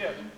Pojedem.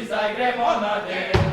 Zdaj gremo na delo.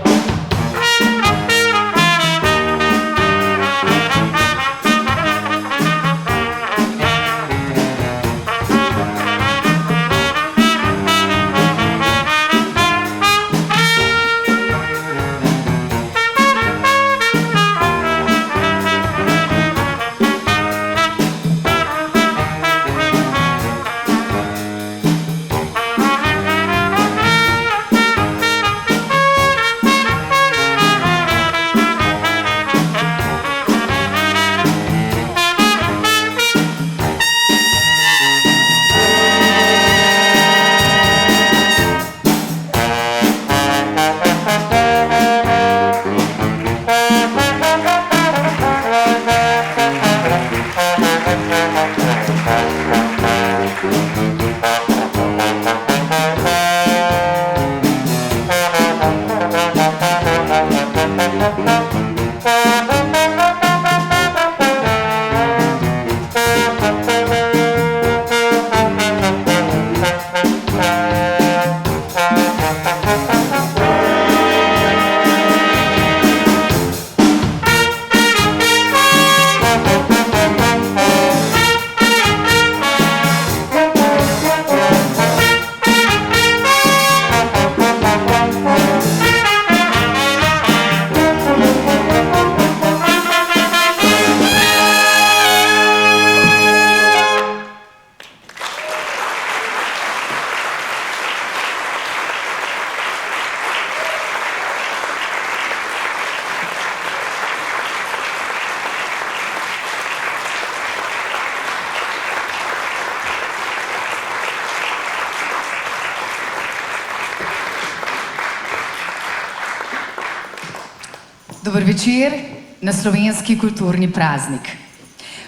Dober večer na slovenski kulturni praznik.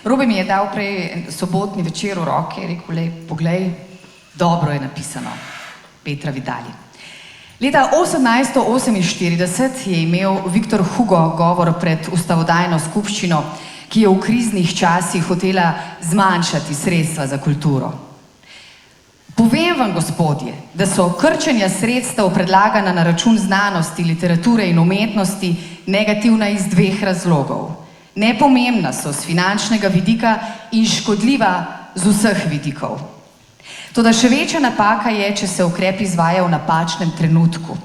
Robi mi je dal prej sobotni večer v roke, je rekel, lej, poglej, dobro je napisano. Petra Vidali. Leta 1848 je imel Viktor Hugo govor pred ustavodajno skupščino, ki je v kriznih časih hotela zmanjšati sredstva za kulturo. Povem vam, gospodje, da so krčenja sredstev predlagana na račun znanosti, literature in umetnosti negativna iz dveh razlogov. Nepomembna so z finančnega vidika in škodljiva z vseh vidikov. Toda še večja napaka je, če se ukrep izvaja v napačnem trenutku.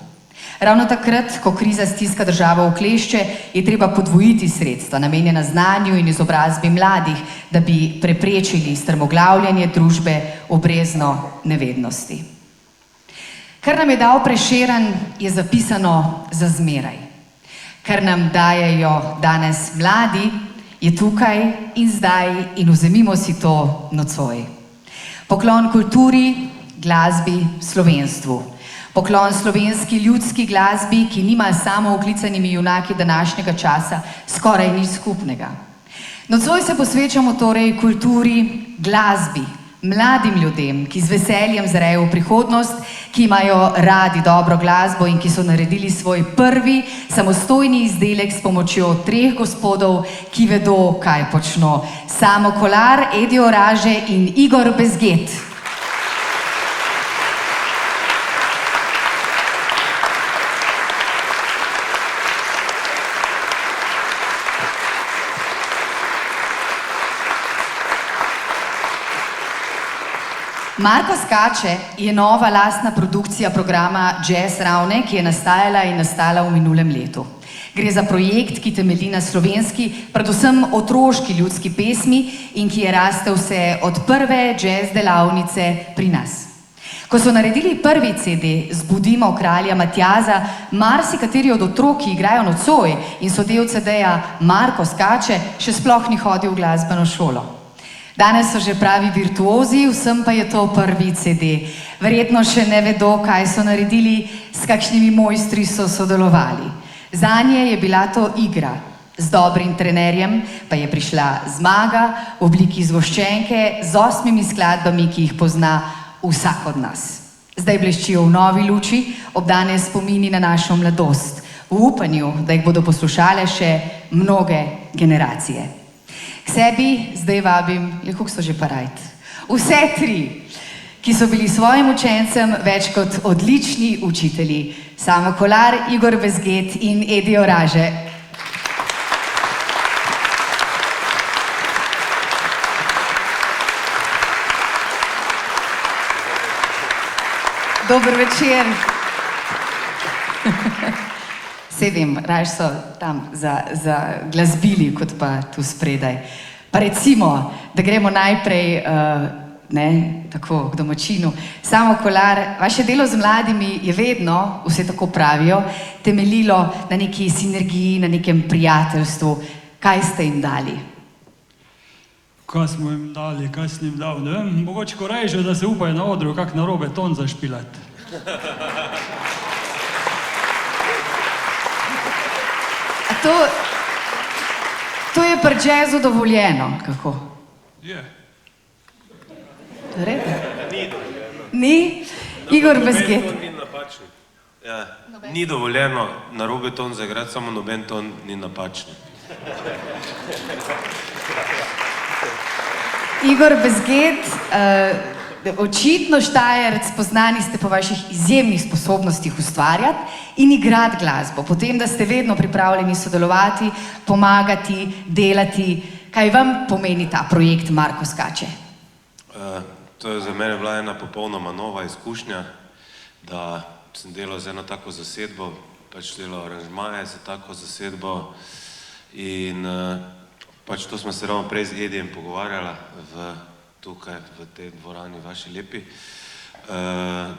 Ravno takrat, ko kriza stiska državo v klešče, je treba podvojiti sredstva, namenjena znanju in izobrazbi mladih, da bi preprečili strmoglavljanje družbe v brezno nevednosti. Kar nam je dal Prešeren, je zapisano za zmeraj. Kar nam dajejo danes mladi, je tukaj in zdaj in vzemimo si to nocoj. Poklon kulturi, glasbi, slovenstvu. Poklon slovenski ljudski glasbi, ki nima samo oklicanimi junaki današnjega časa skoraj nič skupnega. Nocoj se posvečamo torej kulturi, glasbi, mladim ljudem, ki z veseljem zrejo v prihodnost, ki imajo radi dobro glasbo in ki so naredili svoj prvi samostojni izdelek s pomočjo 3 gospodov, ki vedo, kaj počno. Samo Kolar, Edi Oraže in Igor Bezget. Marko skače je nova lastna produkcija programa Jazz Ravne, ki je nastajala in nastala v minulem letu. Gre za projekt, ki temelji na slovenski, predvsem otroški ljudski pesmi in ki je rastel vse od prve jazz delavnice pri nas. Ko so naredili prvi CD Zbudimo kralja Matjaza, marsikateri od otrok, ki igrajo nocoj in so del CD-ja Marko skače, še sploh ni hodil v glasbeno šolo. Danes so že pravi virtuozi, vsem pa je to prvi CD. Verjetno še ne vedo, kaj so naredili, s kakšnimi mojstri so sodelovali. Zanje je bila to igra. Z dobrim trenerjem pa je prišla zmaga v obliki zgoščenke z 8 skladbami, ki jih pozna vsak od nas. Zdaj bleščijo v novi luči, obdane spomini na našo mladost, v upanju, da jih bodo poslušale še mnoge generacije. K sebi zdaj vabim, kako so že parajt, vse 3, ki so bili svojim učencem več kot odlični učitelji. Samo Kolar, Igor Bezget in Edi Oraže. Dober večer. Saj vem, raje so tam za glasbili, kot pa tu spredaj. Pa recimo, da gremo najprej tako k domačinu. Samo Kolar, vaše delo z mladimi je vedno, vse tako pravijo, temeljilo na neki sinergiji, na nekem prijateljstvu. Kaj ste jim dali? Kaj smo jim dali, kaj sem jim dal? Ne vem, mogoče ko reže, da se upajo na odru, kak narobe ton zašpilati. To je pri jazzu dovoljeno, kako? Je. Ni dovoljeno. Ni? Igor Bezget. Noben ton ni napačen. Ja, ni dovoljeno narobe ton zaigrati, samo noben ton ni napačen. Igor Bezget, očitno Štajerc, poznani ste po vaših izjemnih sposobnostih ustvarjati in igrati glasbo, potem, da ste vedno pripravljeni sodelovati, pomagati, delati. Kaj vam pomeni ta projekt Marko skače? To je za mene bila ena popolnoma nova izkušnja, da sem delal z eno tako zasedbo, pač delal aranžmaje za tako zasedbo in pač to smo se ravno prej z Edijem pogovarjala tukaj v tej dvorani vaši lepi,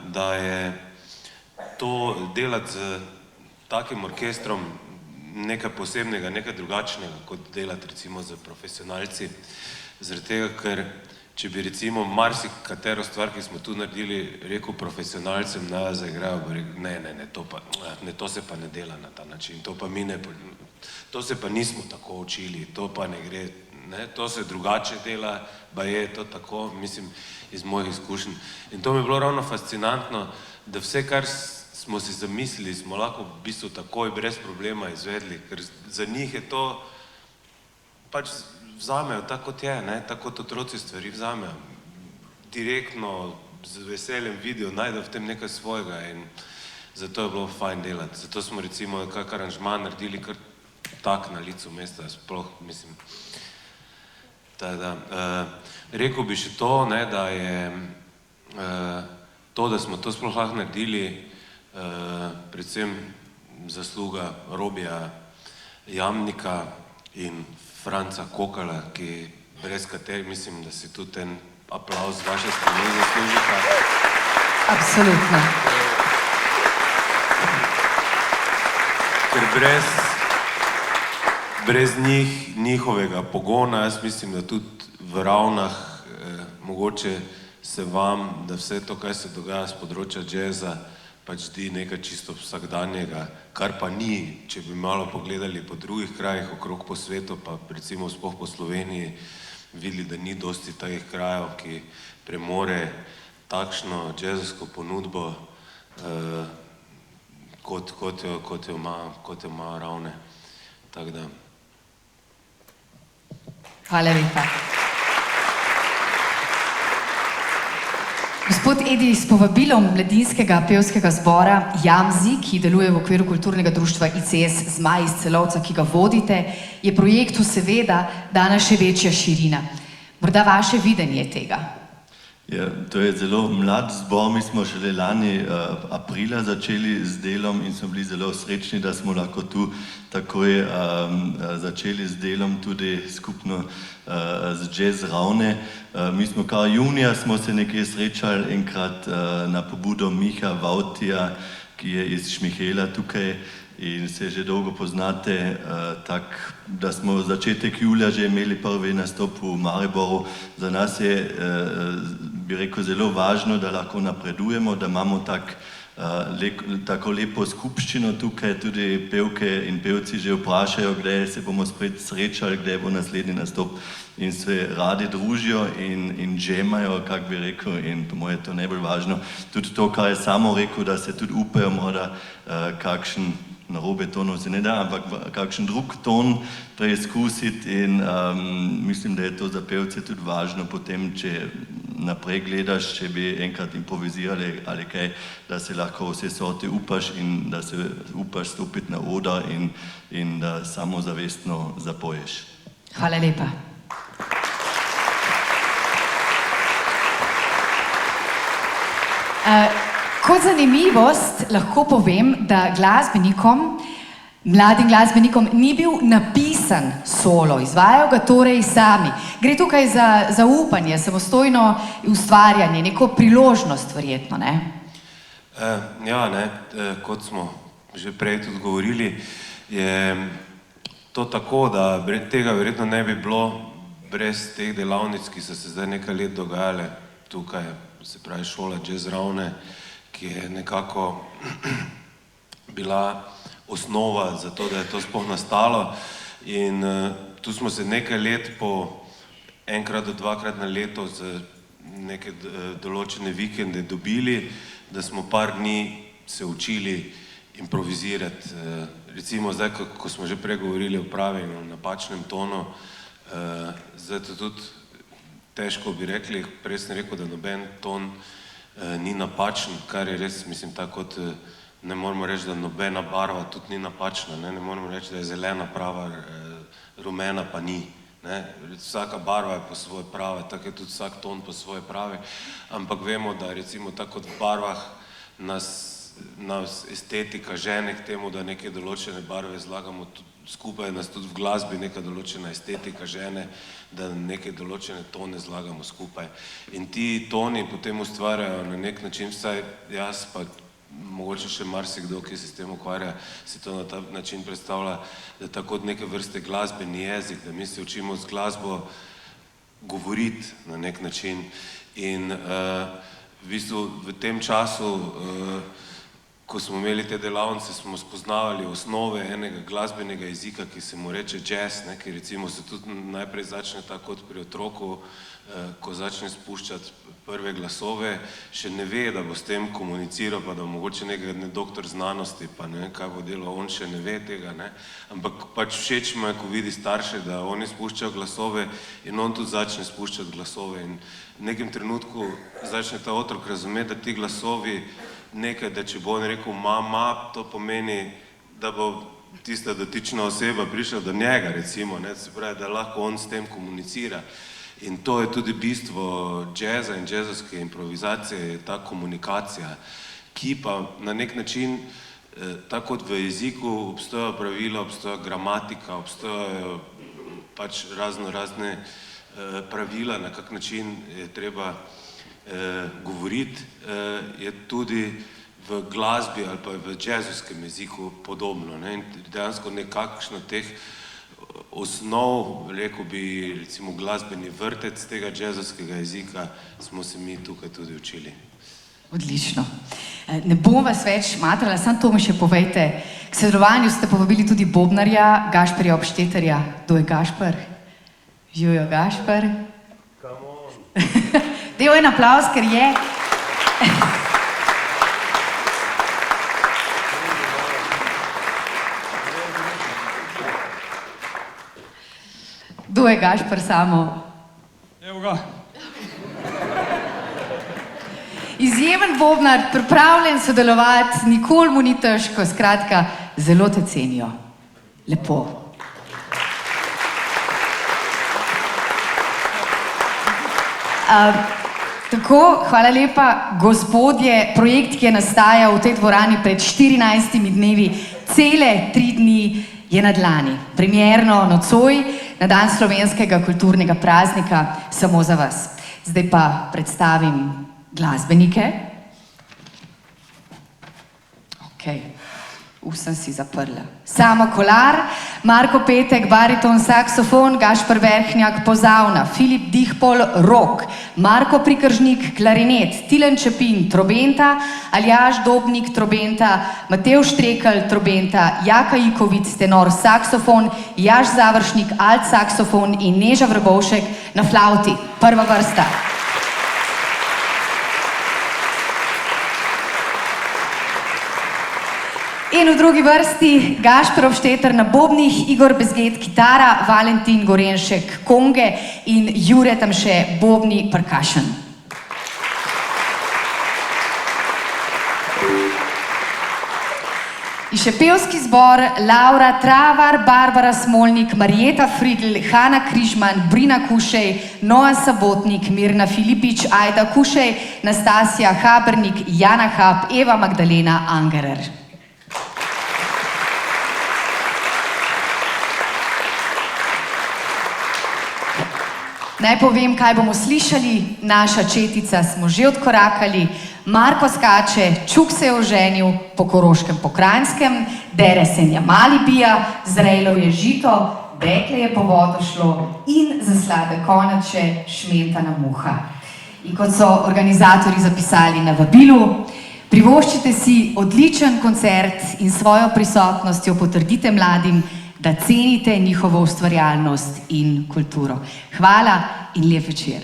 da je to delati z takim orkestrom nekaj posebnega, nekaj drugačnega, kot delati recimo z profesionalci. Zaradi tega, ker če bi recimo marsikatero stvar, ki smo tu naredili, rekel profesionalcem, da zaigrajo, bi rekel, ne, to se pa ne dela na ta način, to pa mi ne, To se pa nismo tako učili, to pa ne gre, ne? To se drugače dela, pa je to tako, mislim, iz mojih izkušenj. In to mi je bilo ravno fascinantno, da vse, kar smo si zamislili, smo lahko v bistvu takoj brez problema izvedli, ker za njih je to, pač vzamejo tako kot je, ne? Tako kot otroci stvari vzamejo. Direktno, z veseljem vidijo, najdejo v tem nekaj svojega in zato je bilo fajn delati. Zato smo recimo kak aranžma naredili kar tak na licu mesta, sploh, mislim. Rekel bi še to, ne, da je to, da smo to sploh lahko naredili, predvsem zasluga Robija Jamnika in Franca Kokala, ki brez katerih mislim, da si tudi en aplavz vaše strani zaslužita. Absolutno. Ker brez njih, njihovega pogona, jaz mislim, da tudi v Ravnah mogoče se vam, da vse to, kaj se dogaja z področja džeza, pač zdi nekaj čisto vsakdanjega, kar pa ni, če bi malo pogledali po drugih krajih okrog po svetu, pa recimo sploh po Sloveniji, videli, da ni dosti takih krajev, ki premore takšno džezovsko ponudbo, kot jo ima Ravne. Tako da. Hvala lepa. Gospod Edi, s povabilom mladinskega pevskega zbora Jamzi, ki deluje v okviru kulturnega društva ICS Zmaj iz Celovca, ki ga vodite, je projektu seveda dana še večja širina. Morda vaše videnje tega? Ja, to je zelo mlad zbor, mi smo šele lani aprila začeli z delom in smo bili zelo srečni, da smo lahko tu takoj začeli z delom tudi skupno z Jazz Ravne. Mi smo kar junija smo se nekaj srečali enkrat na pobudo Miha Vautija, ki je iz Šmihela tukaj in se že dolgo poznate, tako da smo začetek julija že imeli prvi nastop v Mariboru. Za nas je, bi rekel, zelo važno, da lahko napredujemo, da imamo tako lepo skupščino tukaj, tudi pevke in pevci že vprašajo, kdaj se bomo spet srečali, kdaj bo naslednji nastop in se radi družijo in džemajo, kak bi rekel, in po moje je to najbolj važno. Tudi to, kar je samo rekel, da se tudi upajo morda kakšen narobe tonov se ne da, ampak kakšen drug ton preizkusiti in mislim, da je to za pevce tudi važno potem, če naprej gledaš, če bi enkrat improvizirali ali kaj, da se lahko vse sorte upaš in da se upaš stopiti na oder in da samozavestno zapoješ. Hvala lepa. Kot zanimivost lahko povem, da mladim glasbenikom ni bil napisan solo, izvajajo ga torej sami. Gre tukaj za zaupanje, samostojno ustvarjanje, neko priložnost verjetno, ne? Ja, ne, kot smo že prej tudi govorili, je to tako, da tega verjetno ne bi bilo brez teh delavnic, ki so se zdaj nekaj let dogajale tukaj, se pravi šola Jazz Ravne, ki je nekako bila osnova za to, da je to sploh nastalo. In tu smo se nekaj let po enkrat do dvakrat na leto z neke določene vikende dobili, da smo par dni se učili improvizirati. Recimo zdaj, ko smo že pregovorili o pravem in o napačnem tonu, zdaj to tudi težko bi rekli, prej sem rekel, da noben ton ni napačen, kar je res, mislim, tako kot ne moramo reči, da nobena barva tudi ni napačna, ne moramo reči, da je zelena prava, rumena pa ni. Vsaka barva je po svoje prave, tako je tudi vsak ton po svoje prave, ampak vemo, da recimo tako kot v barvah nas estetika žene k temu, da neke določene barve zlagamo skupaj, nas tudi v glasbi neka določena estetika žene, da neke določene tone zlagamo skupaj. In ti toni potem ustvarjajo na nek način, vsaj jaz pa mogoče še marsikdo, ki se s tem ukvarja, si to na ta način predstavlja, da tako od neke vrste glasbeni jezik, da mi se učimo z glasbo govoriti na nek način. In v bistvu v tem času, ko smo imeli te delavnice, smo spoznavali osnove enega glasbenega jezika, ki se mu reče jazz, ne, ki recimo se tudi najprej začne tako kot pri otroku, ko začne spuščati prve glasove, še ne ve, da bo s tem komuniciral, pa da mogoče nekaj doktor znanosti, pa ne vem, kaj bo delal, on še ne ve tega, ne, ampak pač všeč mu je, ko vidi starše, da oni spuščajo glasove in on tudi začne spuščati glasove in v nekem trenutku začne ta otrok razumeti, da ti glasovi nekaj, da če bo on rekel mama, to pomeni, da bo tista dotična oseba prišla do njega, recimo, ne, se pravi, da lahko on s tem komunicira. In to je tudi bistvo džeza in džezovske improvizacije, ta komunikacija, ki pa na nek način, tako kot v jeziku, obstojajo pravila, obstoja gramatika, obstojajo pač razne pravila, na kak način je treba govoriti, je tudi v glasbi ali pa v džezovskem jeziku podobno, ne, in dejansko nekakšno teh osnov, rekel bi, recimo glasbeni vrtec tega džezovskega jezika, smo se mi tukaj tudi učili. Odlično. Ne bom vas več matrala, samo to mi še povejte. K sodelovanju ste povabili tudi bobnarja Gašperja Obšteterja. Kdo je Gašper? Jojo Gašper. Come on. Dejal en aplavz, ker je. Kdo je Gašper samo? Evo ga. Izjemen bobnar, pripravljen sodelovati, nikoli mu ni težko, skratka, zelo te cenijo. Lepo. Tako, hvala lepa, gospodje, projekt, ki je nastajal v tej dvorani pred 14 dnevi, cele 3 dni je na dlani. Premierno nocoj, na dan slovenskega kulturnega praznika, samo za vas. Zdaj pa predstavim glasbenike. Okej, sem si zaprla. Samo Kolar, Marko Petek, bariton, saksofon, Gašper Verhnjak, pozavna, Filip Dihpol, rok, Marko Prikržnik, klarinet, Tilen Čepin, trobenta, Aljaž Dobnik, trobenta, Matevž Štrekelj, trobenta, Jaka Ikovic, tenor, saksofon, Jaž Završnik, alt saksofon in Neža Vrbovšek na flavti. Prva vrsta. In v drugi vrsti Gašper Obšteter na bobnih, Igor Bezget kitara, Valentin Gorenšek konge in Jure Tamše bobni percussion. In še pevski zbor Laura Travar, Barbara Smolnik, Marjeta Fridl, Hanna Križman, Brina Kušej, Noa Sabotnik, Mirna Filipič, Ajda Kušej, Nastasija Habernik, Jana Hab, Eva Magdalena Angerer. Naj povem, kaj bomo slišali, naša četica smo že odkorakali, Marko skače, Čuk se je oženil, po Koroškem pokrajinskem, dere se njamali bija, zrejlo je žito, dekle je po vodo šlo in za slabe konače šmentana muha. In kot so organizatorji zapisali na vabilu, privoščite si odličen koncert in svojo prisotnostjo potrdite mladim, da cenite njihovo ustvarjalnost in kulturo. Hvala in lep večer.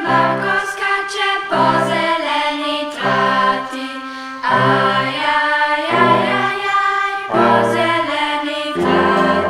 Marko skače po zeleni trati, aj, aj, aj, aj, aj, po zeleni trati.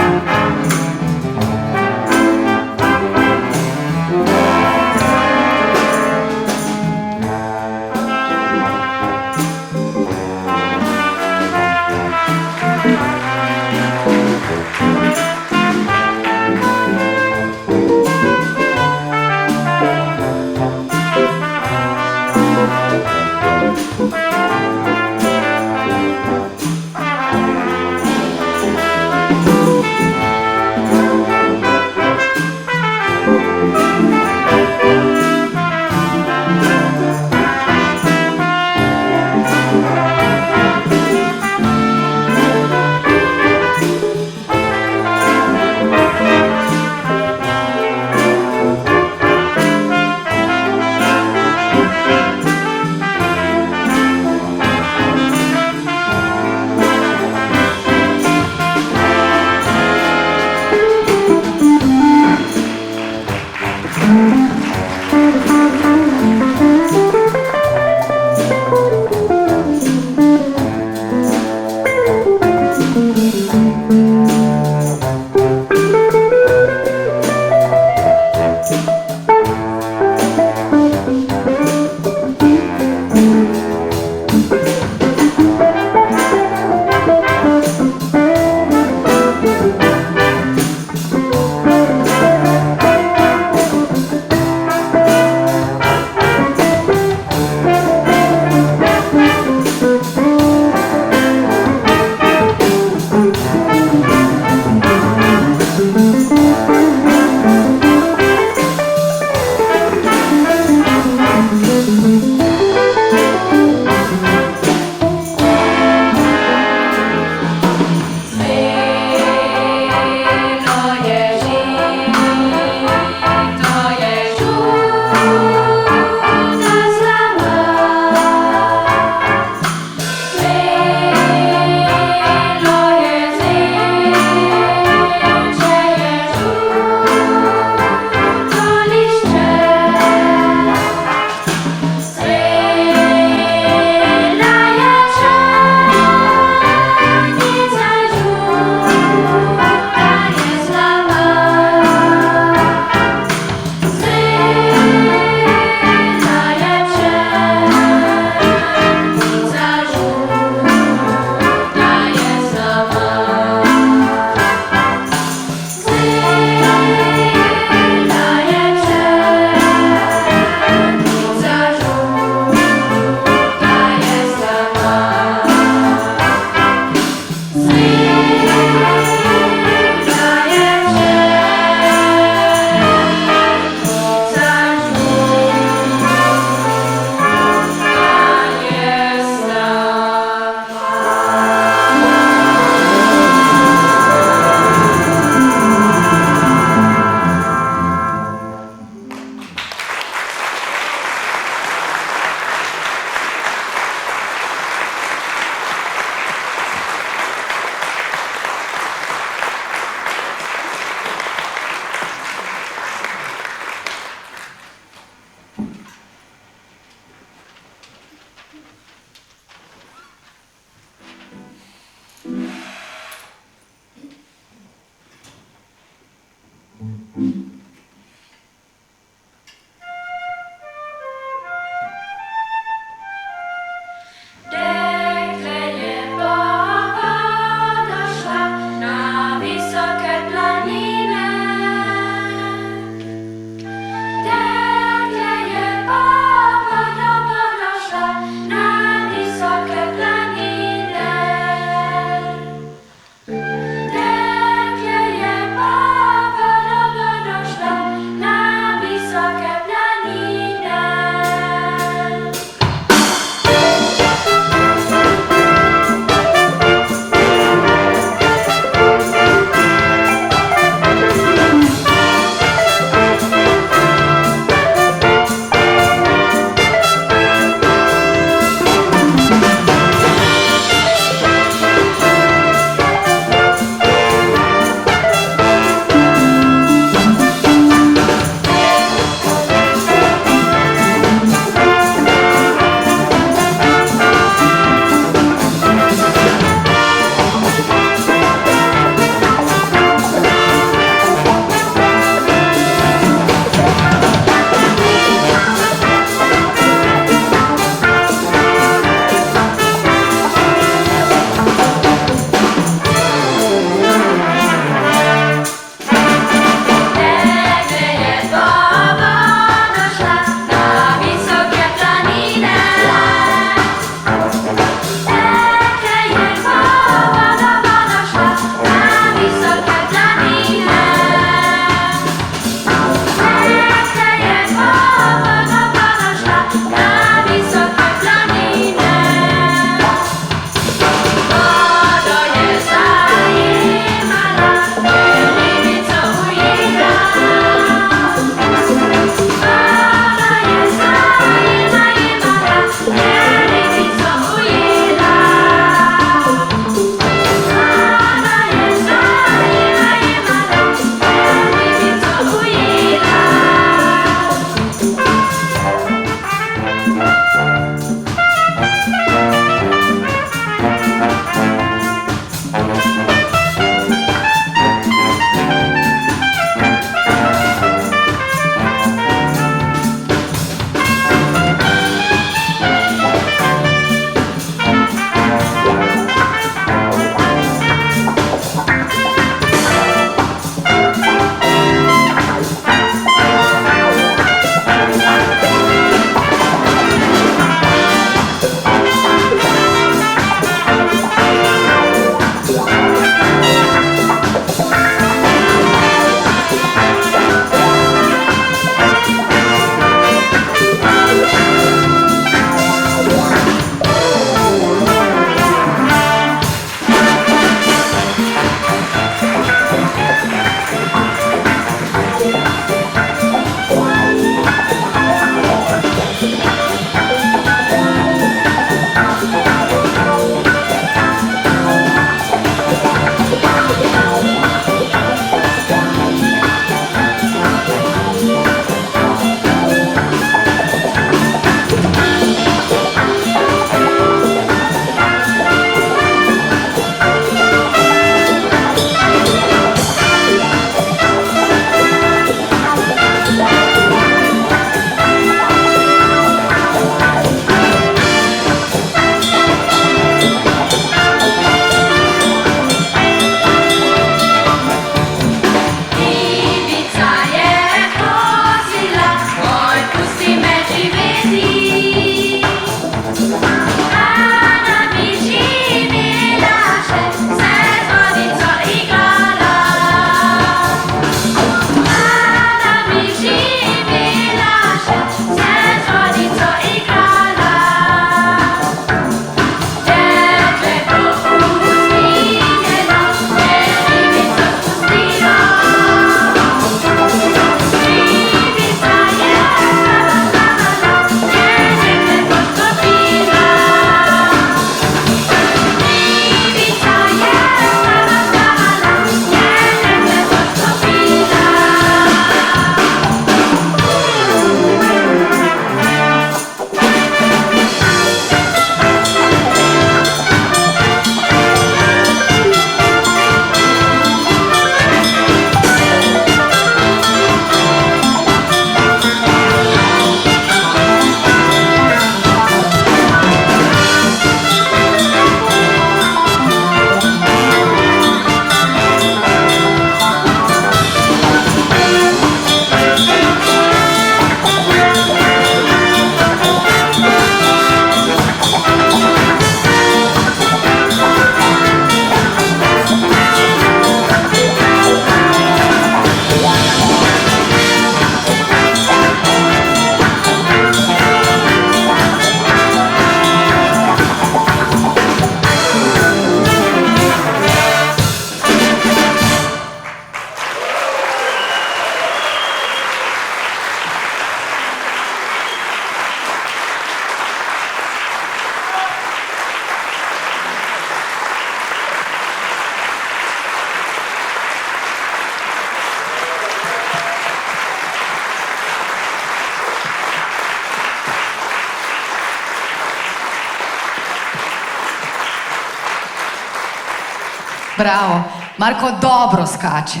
Bravo, Marko dobro skače.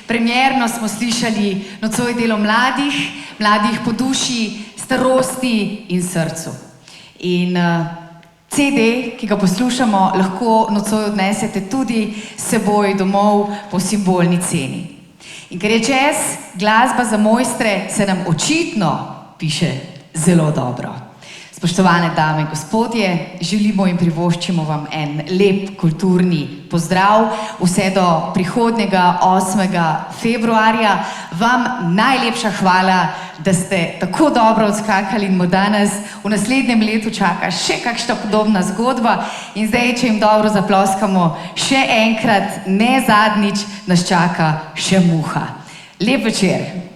Premierno smo slišali nocoj delo mladih po duši, starosti in srcu. In CD, ki ga poslušamo, lahko nocoj odnesete tudi s seboj domov po simbolni ceni. In ker je jazz glasba za mojstre, se nam očitno piše zelo dobro. Spoštovane dame in gospodje, želimo in privoščimo vam en lep kulturni pozdrav. Vse do prihodnjega 8. februarja. Vam najlepša hvala, da ste tako dobro odskakali in mu danes v naslednjem letu čaka še kakšna podobna zgodba. In zdaj, če jim dobro zaploskamo, še enkrat, ne zadnjič, nas čaka še Muha. Lep večer.